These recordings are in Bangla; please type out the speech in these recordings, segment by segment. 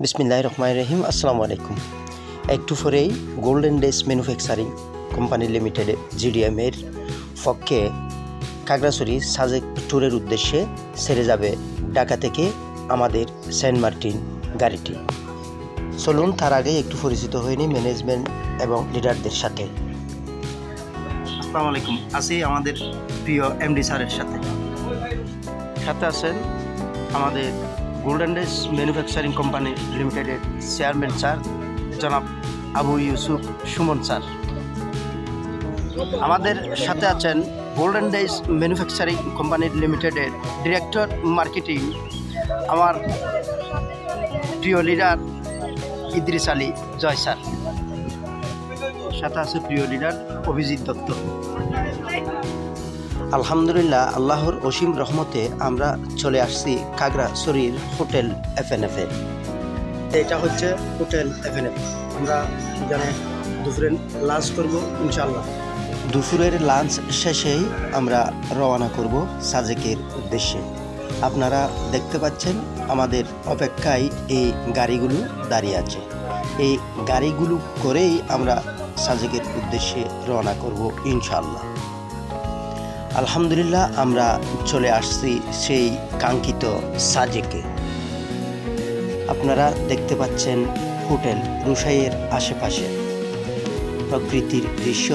বিসমিল্লাহির রহমানির রহিম। আসসালামু আলাইকুম। একটু পরেই golden days manufacturing company limited GDM এর পক্ষে খাগড়াছড়ি সাজেক ট্যুরের উদ্দেশ্যে ছেড়ে যাবে ঢাকা থেকে আমাদের সেন্ট মার্টিন গাড়িটি। চলুন তার আগে একটু পরিচিত হয়নি ম্যানেজমেন্ট এবং লিডারদের সাথে। আসসালামু আলাইকুম। আছি আমাদের প্রিয় এমডি স্যারের সাথে আছেন আমাদের গোল্ডেন ডেজ ম্যানুফ্যাকচারিং কোম্পানি লিমিটেডের চেয়ারম্যান স্যার জনাব আবু ইউসুফ সুমন স্যার। আমাদের সাথে আছেন গোল্ডেন ডেজ ম্যানুফ্যাকচারিং কোম্পানি লিমিটেডের ডিরেক্টর মার্কেটিং আমার প্রিয় লিডার ইদ্রিস আলী জয় স্যার। সাথে আছে প্রিয় লিডার অভিজিৎ দত্ত। আলহামদুলিল্লাহ, আল্লাহর অসীম রহমতে আমরা চলে আসছি খাগড়াছড়ির হোটেল এফএনএফে। এটা হচ্ছে হোটেল এফএনএফ। আমরা এখানে দুপুরের লাঞ্চ করব ইনশাআল্লাহ। দুপুরের লাঞ্চ শেষেই আমরা রওনা করব সাজেকের উদ্দেশ্যে। আপনারা দেখতে পাচ্ছেন আমাদের অপেক্ষায় এই গাড়িগুলো দাঁড়িয়ে আছে। এই গাড়িগুলো করেই আমরা সাজেকের উদ্দেশ্যে রওনা করব ইনশাআল্লাহ। আলহামদুলিল্লাহ, আমরা চলে আসছি সেই কাঙ্ক্ষিত সাজেকে। আপনারা দেখতে পাচ্ছেন হোটেল রুশাইয়ের আশেপাশে প্রকৃতির দৃশ্য,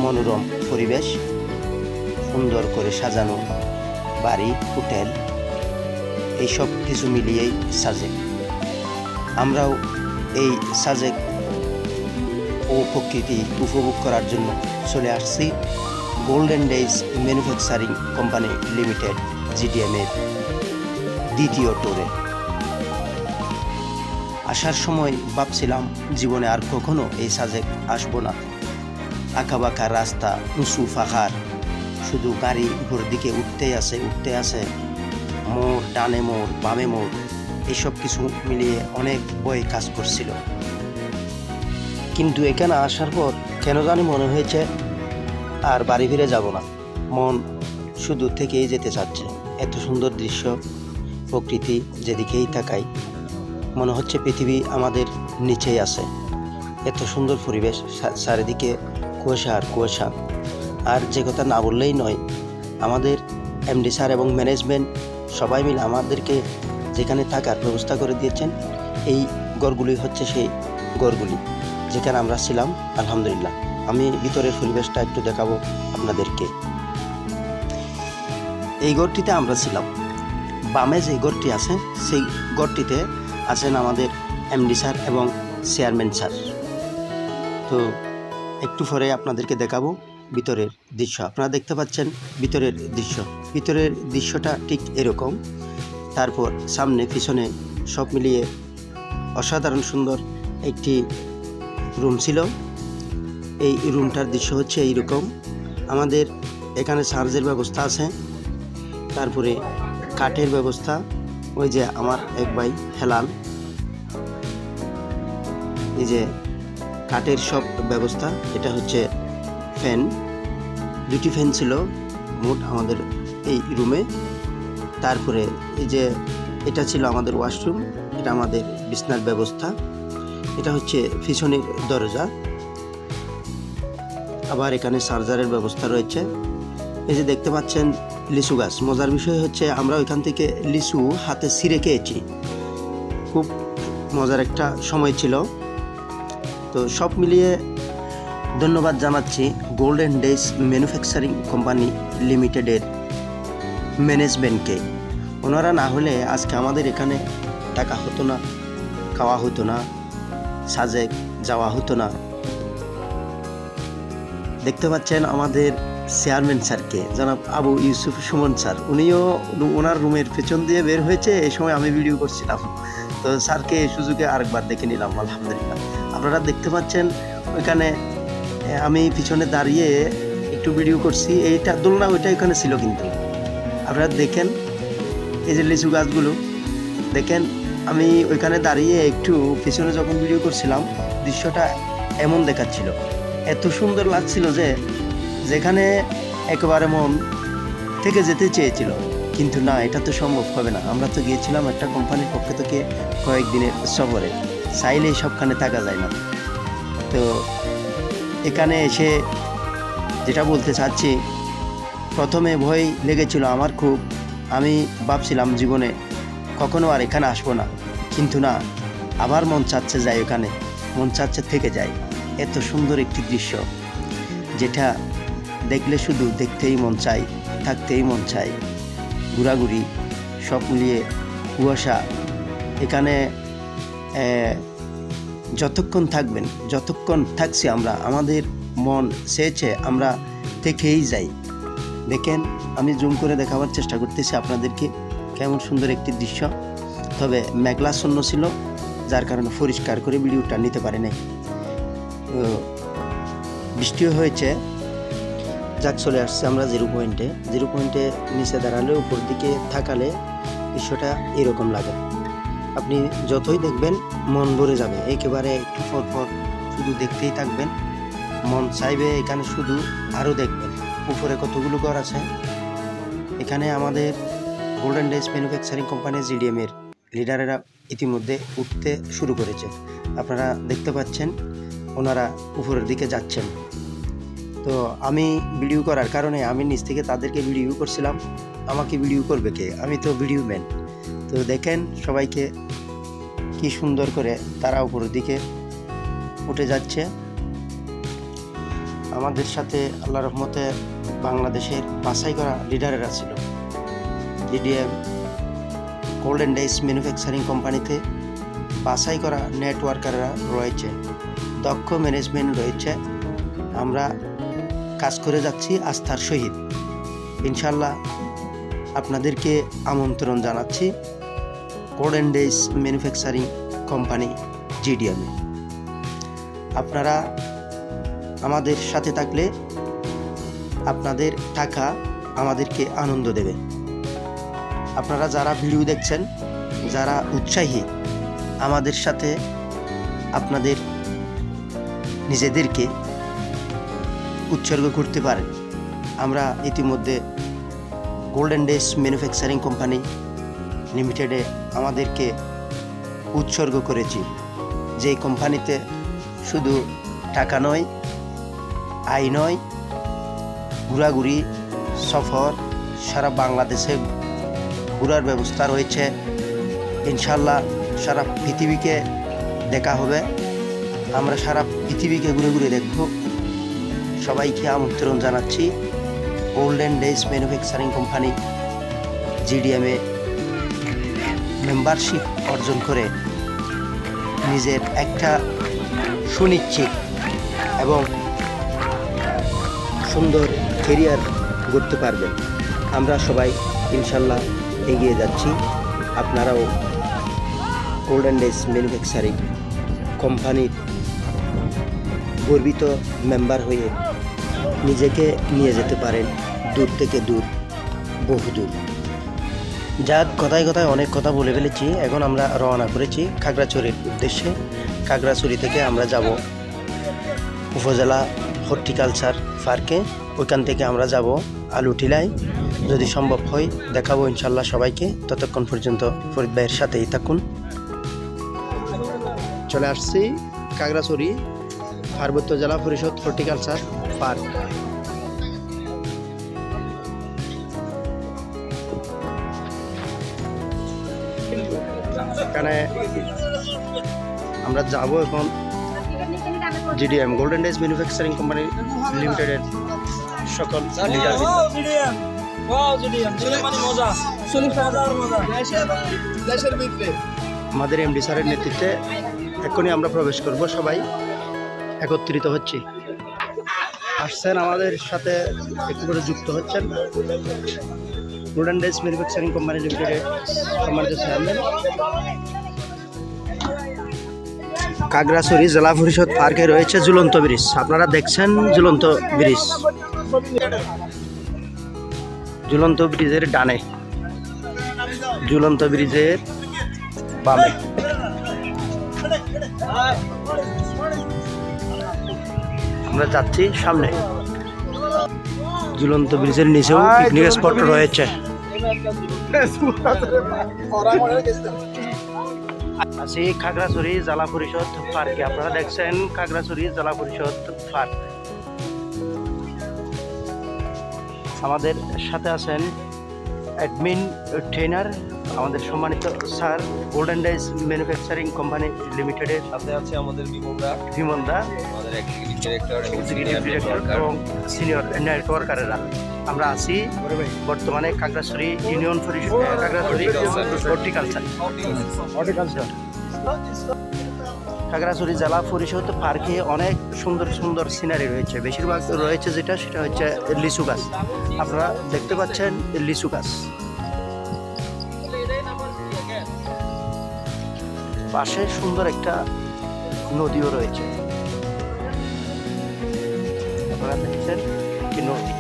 মনোরম পরিবেশ, সুন্দর করে সাজানো বাড়ি, হোটেল, এইসব কিছু মিলিয়েই সাজেক। আমরাও এই সাজেক ও প্রকৃতি উপভোগ করার জন্য চলে আসছি golden days manufacturing company limited জিডিএমের দ্বিতীয় ট্যুরে। আসার সময় ভাবছিলাম জীবনে আর কখনো এই সাজেক আসবো না। আঁকাবাঁকা রাস্তা, উঁচু পাহাড়, শুধু গাড়ি উপর দিকে উঠতে আসে, মোড়, ডানে মোড়, বামে মোড়, এইসব কিছু মিলিয়ে অনেক ভয় কাজ করছিল। কিন্তু এখানে আসার পর কেন জানি মনে হয়েছে আর বাড়ি ফিরে যাব না, মন শুধু থেকেই যেতে চাচ্ছে। এত সুন্দর দৃশ্য, প্রকৃতি, যেদিকেই তাকাই মনে হচ্ছে পৃথিবী আমাদের নিচেই আছে। এত সুন্দর পরিবেশ, চারিদিকে কুয়াশা আর কুয়াশা। আর যে কথা না বললেই নয়, আমাদের এমডি স্যার এবং ম্যানেজমেন্ট সবাই মিলে আমাদেরকে যেখানে থাকার ব্যবস্থা করে দিয়েছেন। এই ঘরগুলি হচ্ছে সেই ঘরগুলি যেখানে আমরা ছিলাম। আলহামদুলিল্লাহ, আমি ভিতরের পরিবেশটা একটু দেখাবো আপনাদেরকে। এই ঘরটিতে আমরা ছিলাম। বামে যে ঘরটি আছে সেই ঘরটিতে আছেন আমাদের এমডি স্যার এবং চেয়ারম্যান স্যার। তো একটু পরে আপনাদেরকে দেখাবো ভিতরের দৃশ্য। আপনারা দেখতে পাচ্ছেন ভিতরের দৃশ্যটা ঠিক এরকম। তারপর সামনে পিছনে সব মিলিয়ে অসাধারণ সুন্দর একটি রুম ছিল। এই রুমটার দৃশ্য হচ্ছে এইরকম। আমাদের এখানে চার্জের ব্যবস্থা আছে, তারপরে কাঠের ব্যবস্থা, ওই যে আমার এক ভাই হেলাল, এই যে কাঠের সব ব্যবস্থা। এটা হচ্ছে ফ্যান, দুটি ফ্যান ছিল মোট আমাদের এই রুমে। তারপরে এই যে এটা ছিল আমাদের ওয়াশরুম, এটা আমাদের বিছনার ব্যবস্থা, এটা হচ্ছে পিছনের দরজা। আবার এখানে চার্জারের ব্যবস্থা রয়েছে। এই যে দেখতে পাচ্ছেন লিচু গাছ। মজার বিষয় হচ্ছে আমরা ওইখান থেকে লিচু হাতে ছিঁড়ে খেয়েছি। খুব মজার একটা সময় ছিল। তো সব মিলিয়ে ধন্যবাদ জানাচ্ছি গোল্ডেন ডেজ ম্যানুফ্যাকচারিং কোম্পানি লিমিটেডের ম্যানেজমেন্টকে। ওনারা না হলে আজকে আমাদের এখানে টাকা হতো না, খাওয়া হতো না, সাজেক যাওয়া হতো না। দেখতে পাচ্ছেন আমাদের চেয়ারম্যান স্যারকে, জনাব আবু ইউসুফ সুমন স্যার। উনিও ওনার রুমের পেছন দিয়ে বের হয়েছে, এই সময় আমি ভিডিও করছিলাম। তো স্যারকে এই সুযোগে আরেকবার দেখে নিলাম। আলহামদুলিল্লাহ, আপনারা দেখতে পাচ্ছেন ওইখানে আমি পিছনে দাঁড়িয়ে একটু ভিডিও করছি। এইটা দোলনা ওইটা ওইখানে ছিল, কিন্তু আপনারা দেখেন এই যে লিচু গাছগুলো দেখেন। আমি ওইখানে দাঁড়িয়ে একটু পিছনে যখন ভিডিও করছিলাম, দৃশ্যটা এমন দেখাচ্ছিল, এত সুন্দর লাগছিল যে যেখানে একেবারে মন থেকে যেতে চেয়েছিল। কিন্তু না, এটা তো সম্ভব হবে না। আমরা তো গিয়েছিলাম একটা কোম্পানির পক্ষ থেকে কয়েকদিনের সফরে, চাইলেই সবখানে থাকা যায় না। তো এখানে এসে যেটা বলতে চাচ্ছি, প্রথমে ভয় লেগেছিল আমার খুব। আমি ভাবছিলাম জীবনে কখনো আর এখানে আসবো না, কিন্তু না, আবার মন চাচ্ছে যাই ওখানে, মন চাচ্ছে থেকে যাই। এত সুন্দর একটি দৃশ্য, যেটা দেখলে শুধু দেখতেই মন চাই, থাকতেই মন চাই। ঘোরাঘুরি সব মিলিয়ে কুয়াশা, এখানে যতক্ষণ থাকবেন, যতক্ষণ থাকছি আমরা, আমাদের মন চেয়েছে আমরা থেকেই যাই। দেখেন, আমি জুম করে দেখাবার চেষ্টা করতেছি আপনাদেরকে কেমন সুন্দর একটি দৃশ্য। তবে মেঘলাচ্ছন্ন ছিল, যার কারণে পরিষ্কার করে ভিডিওটা নিতে পারি নাই। বৃষ্টিও হয়েছে। যাক, চলে আসছে আমরা জিরো পয়েন্টে। জিরো পয়েন্টে নিচে দাঁড়ালে উপর দিকে থাকালে দৃশ্যটা এরকম লাগে। আপনি যতই দেখবেন মন ভরে যাবে, একেবারে একটু পর পর শুধু দেখতেই থাকবেন, মন চাইবে এখানে শুধু আরও দেখবেন। উপরে কতগুলো ঘর আছে। এখানে আমাদের golden days manufacturing company GDM এর লিডারেরা ইতিমধ্যে উঠতে শুরু করেছে। আপনারা দেখতে পাচ্ছেন ওনারা উপরের দিকে যাচ্ছেন। তো আমি ভিডিও করার কারণে আমি নিজ থেকে তাদেরকে ভিডিও করছিলাম। আমাকে ভিডিও করবে কে? আমি তো ভিডিও ম্যান। তো দেখেন সবাইকে কি সুন্দর করে তারা উপরের দিকে উঠে যাচ্ছে। আমাদের সাথে আল্লাহ রহমতে বাংলাদেশের বাছাই করা লিডারেরা ছিল। জিডিএম গোল্ডেন ডেজ ম্যানুফ্যাকচারিং কোম্পানিতে বাছাই করা নেটওয়ার্কাররা রয়েছে, দক্ষ ম্যানেজমেন্ট রয়েছে। আমরা কাজ করে যাচ্ছি আস্থার সহিত। ইনশাল্লাহ আপনাদেরকে আমন্ত্রণ জানাচ্ছি গোল্ডেন ডেজ ম্যানুফ্যাকচারিং কোম্পানি জিডিএমে। আপনারা আমাদের সাথে থাকলে আপনাদের টাকা আমাদেরকে আনন্দ দেবে। আপনারা যারা ভিডিও দেখছেন, যারা উৎসাহী, আমাদের সাথে আপনাদের নিজেদেরকে উৎসর্গ করতে পারেন। আমরা ইতিমধ্যে গোল্ডেন ডেজ ম্যানুফ্যাকচারিং কোম্পানি লিমিটেডে আমাদেরকে উৎসর্গ করেছি, যে কোম্পানিতে শুধু টাকা নয়, আয় নয়, ঘোরাঘুরি, সফর, সারা বাংলাদেশে ঘোরার ব্যবস্থা রয়েছে। ইনশাল্লাহ সারা পৃথিবীকে দেখা হবে। আমরা সারা পৃথিবীকে ঘুরে ঘুরে দেখব। সবাইকে আমন্ত্রণ জানাচ্ছি গোল্ডেন ডেজ ম্যানুফ্যাকচারিং কোম্পানি জিডিএমে মেম্বারশিপ অর্জন করে নিজের একটা সুনিশ্চিত এবং সুন্দর ক্যারিয়ার গড়তে পারবেন। আমরা সবাই ইনশাল্লাহ এগিয়ে যাচ্ছি। আপনারাও গোল্ডেন ডেজ ম্যানুফ্যাকচারিং কোম্পানির গর্বিত মেম্বার হয়ে নিজেকে নিয়ে যেতে পারেন দূর থেকে দূর, বহুদূর। যাক, কথায় কথায় অনেক কথা বলে ফেলেছি। এখন আমরা রওনা করেছি খাগড়াছড়ির উদ্দেশ্যে। খাগড়াছড়ি থেকে আমরা যাব উপজেলা হর্টিকালচার পার্কে। ওইখান থেকে আমরা যাব আলুটিলায়। যদি সম্ভব হয় দেখাবো ইনশাল্লাহ সবাইকে। ততক্ষণ পর্যন্ত ফরিদ ভাইয়ের সাথেই থাকুন। চলে আসছি খাগড়াছড়ি পার্বত্য জেলা পরিষদ হর্টিকালচার পার্ক। এখানে আমরা যাব এখন GDM golden days manufacturing company লিমিটেডের সকল লিডার। আমাদের এমডি স্যারের নেতৃত্বে এখনই আমরা প্রবেশ করব। সবাই একত্রিত হচ্ছি, আসছেন আমাদের সাথে একটু করে যুক্ত হচ্ছেন গোল্ডেন ডেজ ম্যানুফ্যাকচারিং কোম্পানি লিমিটেডের সম্মানিত চেয়ারম্যান। খাগড়াছড়ি জেলা পরিষদ পার্কে রয়েছে ঝুলন্ত ব্রিজ। আপনারা দেখছেন ঝুলন্ত ব্রিজ। ঝুলন্ত ব্রিজের ডানে, ঝুলন্ত ব্রিজের বামে। আমরা যাচ্ছি সামনে। ঝুলন্ত ব্রিজের নিচেও পিকনিক স্পট রয়েছে। আছি খাগড়াছড়ি জেলা পরিষদ পার্কে। আপনারা দেখছেন খাগড়াছড়ি জেলা পরিষদ পার্ক। আমাদের সাথে আছেন অ্যাডমিন ট্রেনার আমাদের সম্মানিত sir, golden dice manufacturing company লিমিটেডের সাথে আছে আমাদের বিমলদা, আমাদের এক্সিকিউটিভ ডিরেক্টর এবং সিনিয়র নেটওয়ার্কারেরা। আমরা আছি বর্তমানে খাগড়াছড়ি ইউনিয়ন পরিষদ, খাগড়াছড়ি হর্টিকালচার খাগড়াছড়ি জেলা পরিষদ পার্কে অনেক সুন্দর সুন্দর সিনারি রয়েছে। বেশিরভাগ রয়েছে সেটা হচ্ছে লিচু গাছ। আপনারা দেখতে পাচ্ছেন লিচু গাছ। পাশে সুন্দর একটা নদীও রয়েছে। আপনারা দেখছেন কি নদী।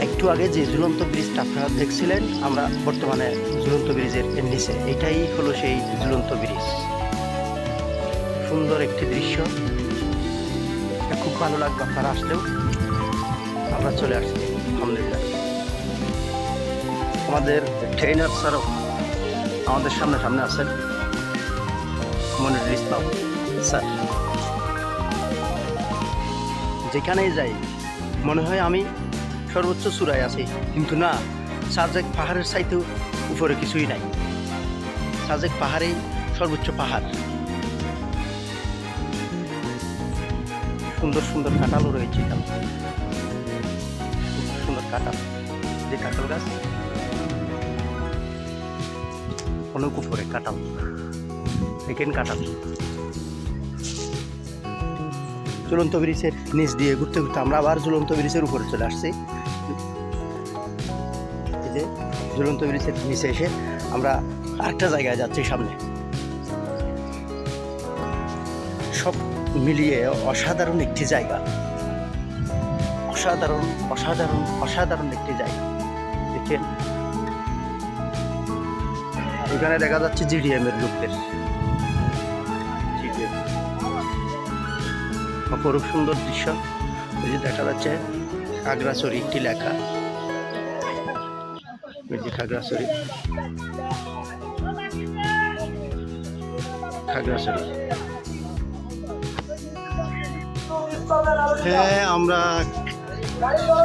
একটু আগে যে ঝুলন্ত ব্রিজটা আপনারা দেখছিলেন, আমরা বর্তমানে ঝুলন্ত ব্রিজের নিচে। এটাই হলো সেই ঝুলন্ত ব্রিজ। সুন্দর একটি দৃশ্য, এটা খুব ভালো লাগবে আপনারা আসলেও। আমরা চলে আসছি আলহামদুলিল্লাহ। আমাদের ট্রেনার স্যারও আমাদের সামনে আছেন, মনিরুল ইসলাম স্যার। যেখানেই যাই মনে হয় আমি সর্বোচ্চ চূড়ায় আছি, কিন্তু না, সাজেক পাহাড়ের চাইতেও উপরে কিছুই নাই। সাজেক পাহাড়েই সর্বোচ্চ পাহাড়। সুন্দর সুন্দর কাঁঠালও রয়েছে এখানে, সুন্দর কাঁঠাল, যে কাঁঠাল গাছ অনেক উপরে কাঁঠাল, দেখেন কাঁঠাল। ঝুলন্ত ব্রিজের নিচ দিয়ে ঘুরতে ঘুরতে আমরা আবার ঝুলন্ত ব্রিজের উপরে চলে আসছি। এই যে ঝুলন্ত ব্রিজের নিচে এসে আমরা আরেকটা জায়গায় যাচ্ছি সামনে। সব মিলিয়ে অসাধারণ একটি জায়গা, অসাধারণ অসাধারণ অসাধারণ একটি জায়গা। দেখেন এখানে দেখা যাচ্ছে জিডিএম এর লোকদের। অপরূপ সুন্দর দৃশ্য। এই যে দেখা যাচ্ছে খাগড়াছড়ি একটি লেখা, খাগড়াছড়ি হ্যাঁ, আমরা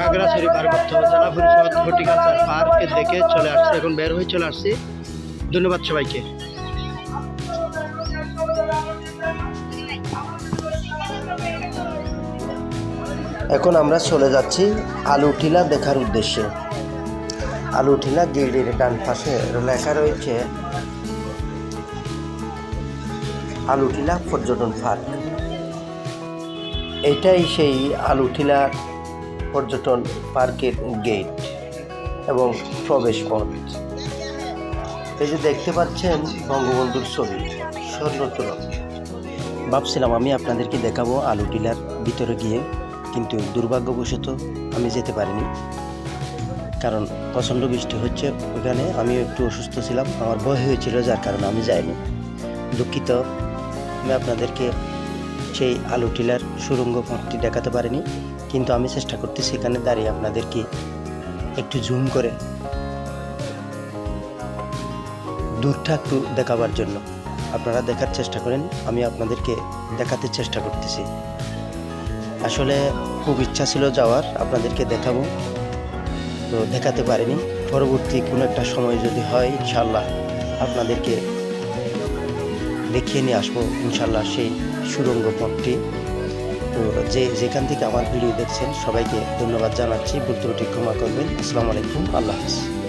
খাগড়াছড়ি পার্বত্য জেলা পরিষদ হর্টিকালচার পার্কে দেখে চলে আসছি, এখন বের হয়ে চলে আসছি। ধন্যবাদ সবাইকে। এখন আমরা চলে যাচ্ছি আলুটিলা দেখার উদ্দেশ্যে। আলুটিলা গেটের ডান পাশে লেখা রয়েছে আলুটিলা পর্যটন পার্ক। এটাই সেই আলুটিলা পর্যটন পার্কের গেট এবং প্রবেশ পথ। এই যে দেখতে পাচ্ছেন বঙ্গবন্ধুর ছবি, স্বর্ণতরঙ্গ। ভাবছিলাম আমি আপনাদেরকে দেখাবো আলুটিলার ভিতরে গিয়ে, কিন্তু দুর্ভাগ্যবশত আমি যেতে পারিনি, কারণ প্রচণ্ড বৃষ্টি হচ্ছে ওখানে। আমিও একটু অসুস্থ ছিলাম, আমার ভয় হয়েছিল, যার কারণে আমি যাইনি। দুঃখিত, আমি আপনাদেরকে সেই আলুটিলার সুড়ঙ্গ পথটি দেখাতে পারিনি, কিন্তু আমি চেষ্টা করতেছি এখানে দাঁড়িয়ে আপনাদেরকে একটু জুম করে দূরটা একটু দেখাবার জন্য। আপনারা দেখার চেষ্টা করেন, আমি আপনাদেরকে দেখাতে চেষ্টা করতেছি। আসলে খুব ইচ্ছা ছিল যাওয়ার, আপনাদেরকে দেখাবো, তো দেখাতে পারিনি। পরবর্তী কোনো একটা সময় যদি হয় ইনশাল্লাহ আপনাদেরকে দেখিয়ে নিয়ে আসবো ইনশাল্লাহ সেই সুড়ঙ্গ পথটি। তো যেখান থেকে আমার ভিডিও দেখছেন সবাইকে ধন্যবাদ জানাচ্ছি, ভুল ত্রুটি ক্ষমা করবেন। আসসালামু আলাইকুম, আল্লাহ হাফেজ।